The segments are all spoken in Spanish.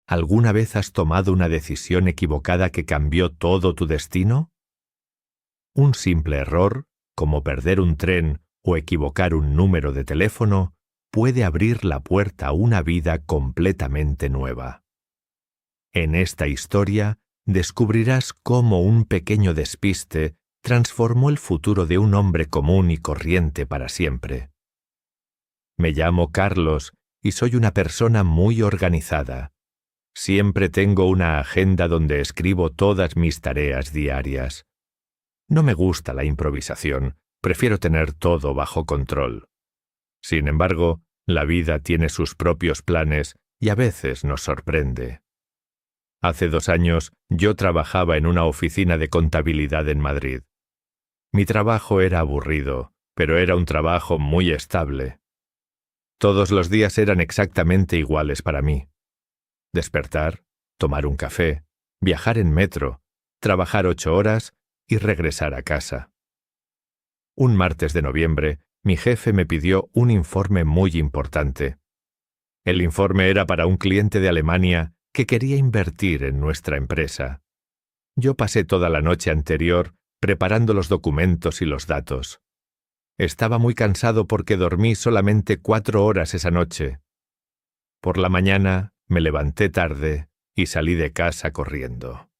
¿Alguna vez has tomado una decisión equivocada que cambió todo tu destino? Un simple error, como perder un tren o equivocar un número de teléfono, puede abrir la puerta a una vida completamente nueva. En esta historia descubrirás cómo un pequeño despiste transformó el futuro de un hombre común y corriente para siempre. Me llamo Carlos y soy una persona muy organizada. Siempre tengo una agenda donde escribo todas mis tareas diarias. No me gusta la improvisación, prefiero tener todo bajo control. Sin embargo, la vida tiene sus propios planes y a veces nos sorprende. Hace 2 años yo trabajaba en una oficina de contabilidad en Madrid. Mi trabajo era aburrido, pero era un trabajo muy estable. Todos los días eran exactamente iguales para mí. Despertar, tomar un café, viajar en metro, trabajar 8 horas y regresar a casa. Un martes de noviembre, mi jefe me pidió un informe muy importante. El informe era para un cliente de Alemania que quería invertir en nuestra empresa. Yo pasé toda la noche anterior preparando los documentos y los datos. Estaba muy cansado porque dormí solamente 4 horas esa noche. Por la mañana me levanté tarde y salí de casa corriendo.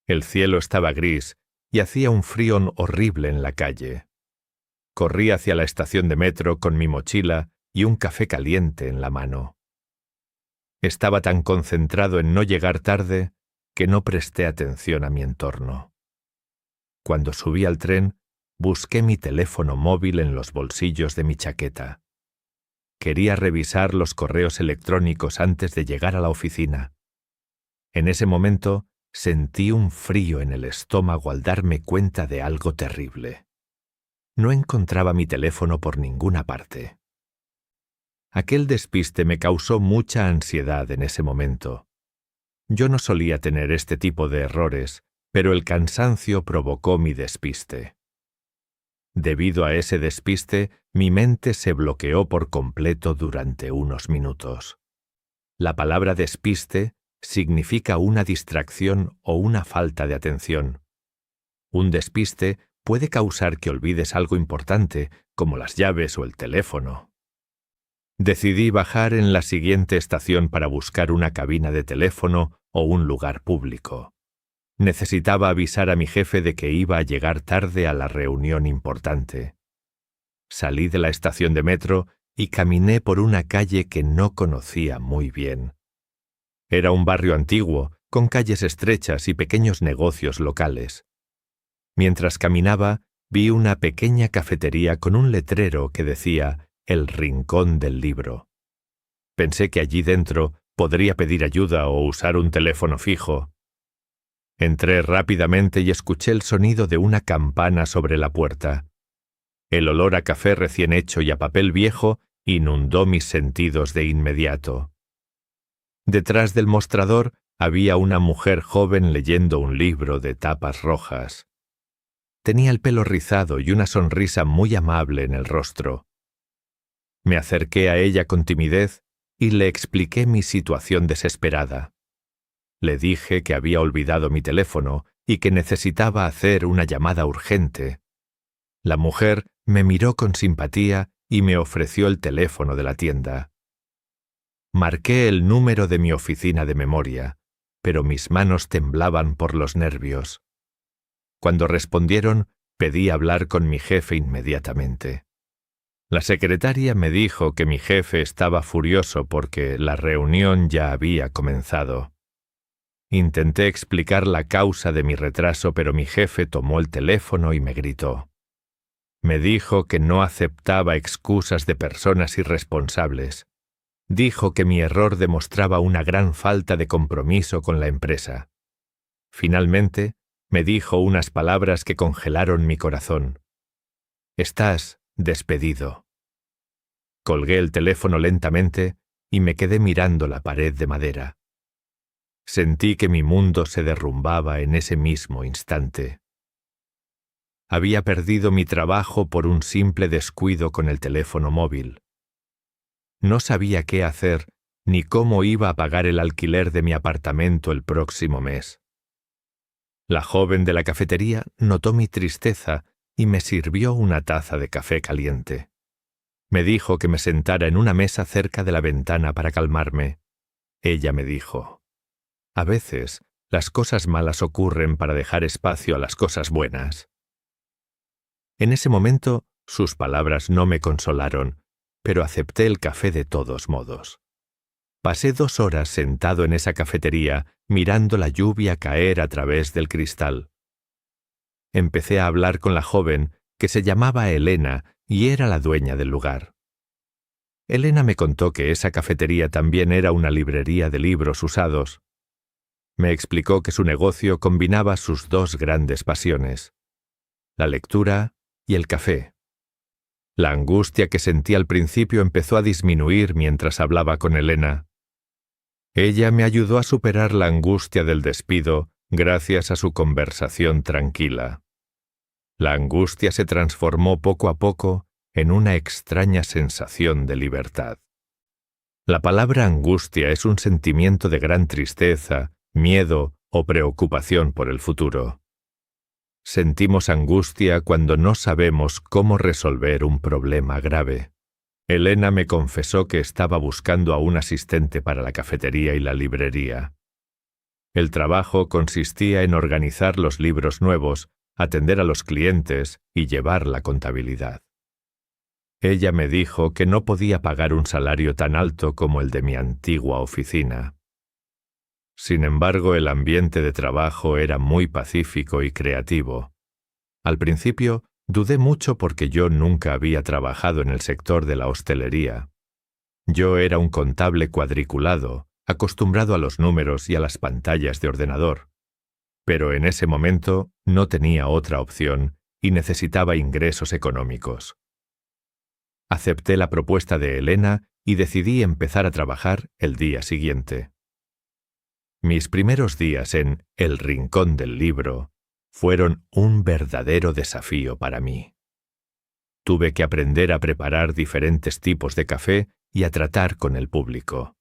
El cielo estaba gris y hacía un frío horrible en la calle. Corrí hacia la estación de metro con mi mochila y un café caliente en la mano. Estaba tan concentrado en no llegar tarde que no presté atención a mi entorno. Cuando subí al tren, busqué mi teléfono móvil en los bolsillos de mi chaqueta. Quería revisar los correos electrónicos antes de llegar a la oficina. En ese momento, sentí un frío en el estómago al darme cuenta de algo terrible. No encontraba mi teléfono por ninguna parte. Aquel despiste me causó mucha ansiedad en ese momento. Yo no solía tener este tipo de errores, pero el cansancio provocó mi despiste. Debido a ese despiste, mi mente se bloqueó por completo durante unos minutos. La palabra despiste significa una distracción o una falta de atención. Un despiste puede causar que olvides algo importante, como las llaves o el teléfono. Decidí bajar en la siguiente estación para buscar una cabina de teléfono o un lugar público. Necesitaba avisar a mi jefe de que iba a llegar tarde a la reunión importante. Salí de la estación de metro y caminé por una calle que no conocía muy bien. Era un barrio antiguo, con calles estrechas y pequeños negocios locales. Mientras caminaba, vi una pequeña cafetería con un letrero que decía «El Rincón del Libro». Pensé que allí dentro podría pedir ayuda o usar un teléfono fijo. Entré rápidamente y escuché el sonido de una campana sobre la puerta. El olor a café recién hecho y a papel viejo inundó mis sentidos de inmediato. Detrás del mostrador había una mujer joven leyendo un libro de tapas rojas. Tenía el pelo rizado y una sonrisa muy amable en el rostro. Me acerqué a ella con timidez y le expliqué mi situación desesperada. Le dije que había olvidado mi teléfono y que necesitaba hacer una llamada urgente. La mujer me miró con simpatía y me ofreció el teléfono de la tienda. Marqué el número de mi oficina de memoria, pero mis manos temblaban por los nervios. Cuando respondieron, pedí hablar con mi jefe inmediatamente. La secretaria me dijo que mi jefe estaba furioso porque la reunión ya había comenzado. Intenté explicar la causa de mi retraso, pero mi jefe tomó el teléfono y me gritó. Me dijo que no aceptaba excusas de personas irresponsables. Dijo que mi error demostraba una gran falta de compromiso con la empresa. Finalmente, me dijo unas palabras que congelaron mi corazón. «Estás despedido». Colgué el teléfono lentamente y me quedé mirando la pared de madera. Sentí que mi mundo se derrumbaba en ese mismo instante. Había perdido mi trabajo por un simple descuido con el teléfono móvil. No sabía qué hacer ni cómo iba a pagar el alquiler de mi apartamento el próximo mes. La joven de la cafetería notó mi tristeza y me sirvió una taza de café caliente. Me dijo que me sentara en una mesa cerca de la ventana para calmarme. Ella me dijo: «A veces, las cosas malas ocurren para dejar espacio a las cosas buenas». En ese momento, sus palabras no me consolaron, pero acepté el café de todos modos. Pasé 2 horas sentado en esa cafetería, mirando la lluvia caer a través del cristal. Empecé a hablar con la joven, que se llamaba Elena y era la dueña del lugar. Elena me contó que esa cafetería también era una librería de libros usados. Me explicó que su negocio combinaba sus 2 grandes pasiones: la lectura y el café. La angustia que sentí al principio empezó a disminuir mientras hablaba con Elena. Ella me ayudó a superar la angustia del despido gracias a su conversación tranquila. La angustia se transformó poco a poco en una extraña sensación de libertad. La palabra angustia es un sentimiento de gran tristeza, miedo o preocupación por el futuro. Sentimos angustia cuando no sabemos cómo resolver un problema grave. Elena me confesó que estaba buscando a un asistente para la cafetería y la librería. El trabajo consistía en organizar los libros nuevos, atender a los clientes y llevar la contabilidad. Ella me dijo que no podía pagar un salario tan alto como el de mi antigua oficina. Sin embargo, el ambiente de trabajo era muy pacífico y creativo. Al principio, dudé mucho porque yo nunca había trabajado en el sector de la hostelería. Yo era un contable cuadriculado, acostumbrado a los números y a las pantallas de ordenador. Pero en ese momento no tenía otra opción y necesitaba ingresos económicos. Acepté la propuesta de Elena y decidí empezar a trabajar el día siguiente. Mis primeros días en El Rincón del Libro fueron un verdadero desafío para mí. Tuve que aprender a preparar diferentes tipos de café y a tratar con el público.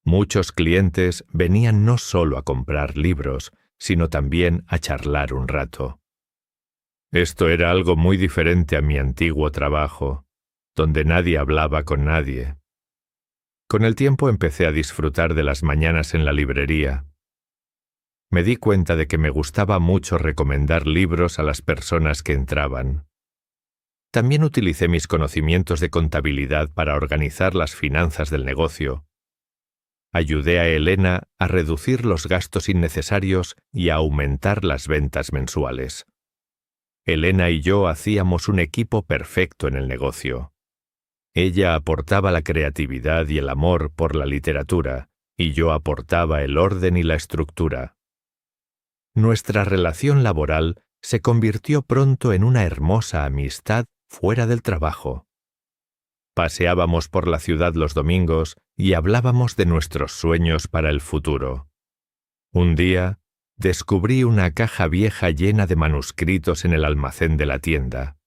Muchos clientes venían no solo a comprar libros, sino también a charlar un rato. Esto era algo muy diferente a mi antiguo trabajo, donde nadie hablaba con nadie. Con el tiempo empecé a disfrutar de las mañanas en la librería. Me di cuenta de que me gustaba mucho recomendar libros a las personas que entraban. También utilicé mis conocimientos de contabilidad para organizar las finanzas del negocio. Ayudé a Elena a reducir los gastos innecesarios y a aumentar las ventas mensuales. Elena y yo hacíamos un equipo perfecto en el negocio. Ella aportaba la creatividad y el amor por la literatura, y yo aportaba el orden y la estructura. Nuestra relación laboral se convirtió pronto en una hermosa amistad fuera del trabajo. Paseábamos por la ciudad los domingos y hablábamos de nuestros sueños para el futuro. Un día, descubrí una caja vieja llena de manuscritos en el almacén de la tienda.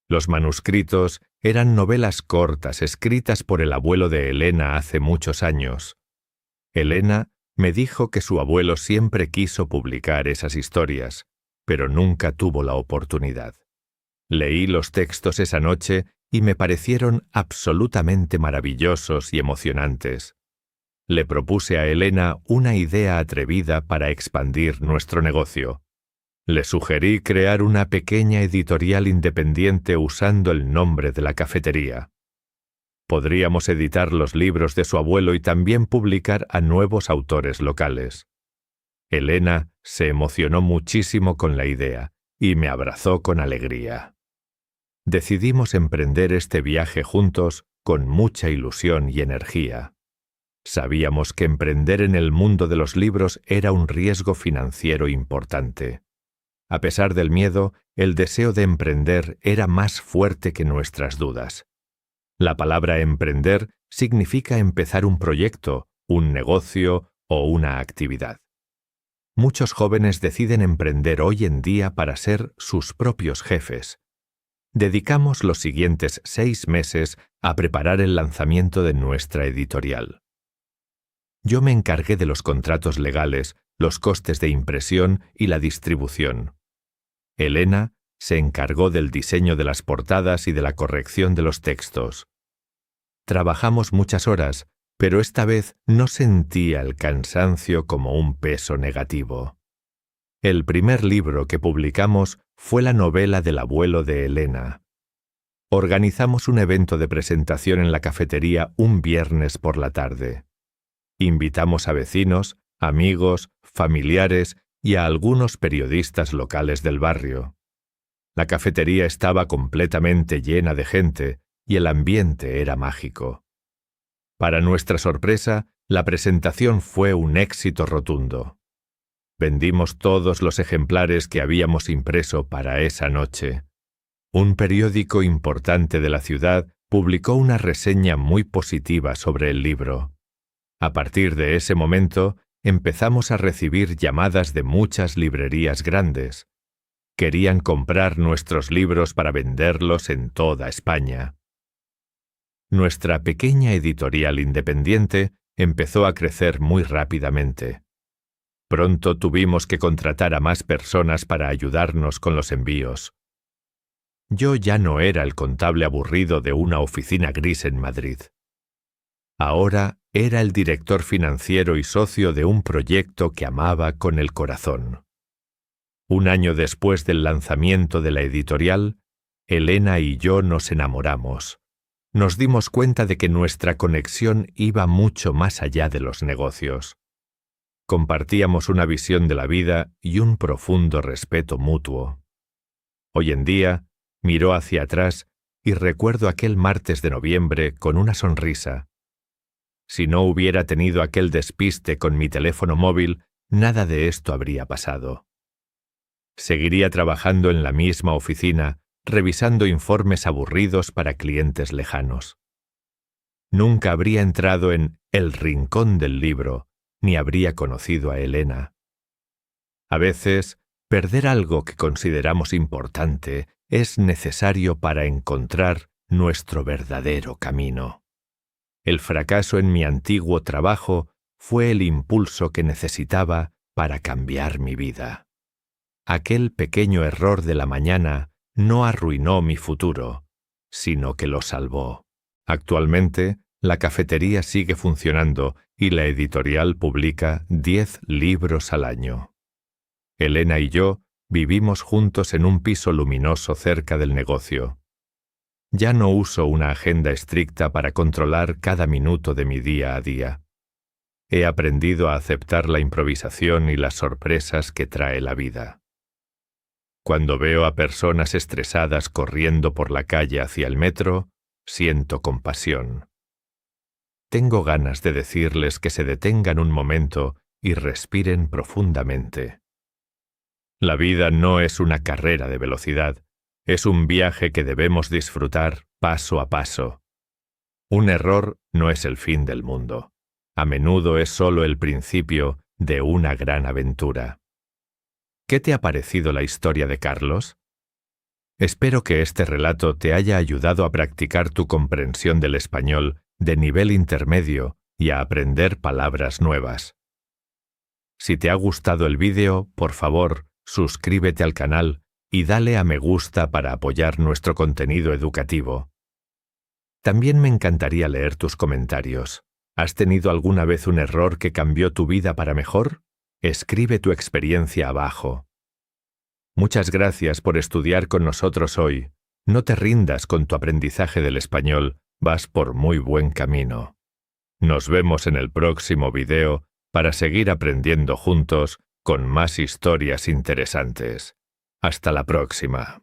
Los manuscritos eran novelas cortas escritas por el abuelo de Elena hace muchos años. Elena me dijo que su abuelo siempre quiso publicar esas historias, pero nunca tuvo la oportunidad. Leí los textos esa noche y me parecieron absolutamente maravillosos y emocionantes. Le propuse a Elena una idea atrevida para expandir nuestro negocio. Le sugerí crear una pequeña editorial independiente usando el nombre de la cafetería. Podríamos editar los libros de su abuelo y también publicar a nuevos autores locales. Elena se emocionó muchísimo con la idea y me abrazó con alegría. Decidimos emprender este viaje juntos con mucha ilusión y energía. Sabíamos que emprender en el mundo de los libros era un riesgo financiero importante. A pesar del miedo, el deseo de emprender era más fuerte que nuestras dudas. La palabra emprender significa empezar un proyecto, un negocio o una actividad. Muchos jóvenes deciden emprender hoy en día para ser sus propios jefes. Dedicamos los siguientes 6 meses a preparar el lanzamiento de nuestra editorial. Yo me encargué de los contratos legales, los costes de impresión y la distribución. Elena se encargó del diseño de las portadas y de la corrección de los textos. Trabajamos muchas horas, pero esta vez no sentía el cansancio como un peso negativo. El primer libro que publicamos fue la novela del abuelo de Elena. Organizamos un evento de presentación en la cafetería un viernes por la tarde. Invitamos a vecinos, amigos, familiares y a algunos periodistas locales del barrio. La cafetería estaba completamente llena de gente y el ambiente era mágico. Para nuestra sorpresa, la presentación fue un éxito rotundo. Vendimos todos los ejemplares que habíamos impreso para esa noche. Un periódico importante de la ciudad publicó una reseña muy positiva sobre el libro. A partir de ese momento, empezamos a recibir llamadas de muchas librerías grandes. Querían comprar nuestros libros para venderlos en toda España. Nuestra pequeña editorial independiente empezó a crecer muy rápidamente. Pronto tuvimos que contratar a más personas para ayudarnos con los envíos. Yo ya no era el contable aburrido de una oficina gris en Madrid. Ahora era el director financiero y socio de un proyecto que amaba con el corazón. Un año después del lanzamiento de la editorial, Elena y yo nos enamoramos. Nos dimos cuenta de que nuestra conexión iba mucho más allá de los negocios. Compartíamos una visión de la vida y un profundo respeto mutuo. Hoy en día, miro hacia atrás y recuerdo aquel martes de noviembre con una sonrisa. Si no hubiera tenido aquel despiste con mi teléfono móvil, nada de esto habría pasado. Seguiría trabajando en la misma oficina, revisando informes aburridos para clientes lejanos. Nunca habría entrado en el rincón del libro, ni habría conocido a Elena. A veces, perder algo que consideramos importante es necesario para encontrar nuestro verdadero camino. El fracaso en mi antiguo trabajo fue el impulso que necesitaba para cambiar mi vida. Aquel pequeño error de la mañana no arruinó mi futuro, sino que lo salvó. Actualmente, la cafetería sigue funcionando y la editorial publica 10 libros al año. Elena y yo vivimos juntos en un piso luminoso cerca del negocio. Ya no uso una agenda estricta para controlar cada minuto de mi día a día. He aprendido a aceptar la improvisación y las sorpresas que trae la vida. Cuando veo a personas estresadas corriendo por la calle hacia el metro, siento compasión. Tengo ganas de decirles que se detengan un momento y respiren profundamente. La vida no es una carrera de velocidad, es un viaje que debemos disfrutar paso a paso. Un error no es el fin del mundo. A menudo es solo el principio de una gran aventura. ¿Qué te ha parecido la historia de Carlos? Espero que este relato te haya ayudado a practicar tu comprensión del español de nivel intermedio y a aprender palabras nuevas. Si te ha gustado el vídeo, por favor, suscríbete al canal y dale a me gusta para apoyar nuestro contenido educativo. También me encantaría leer tus comentarios. ¿Has tenido alguna vez un error que cambió tu vida para mejor? Escribe tu experiencia abajo. Muchas gracias por estudiar con nosotros hoy. No te rindas con tu aprendizaje del español, vas por muy buen camino. Nos vemos en el próximo video para seguir aprendiendo juntos con más historias interesantes. Hasta la próxima.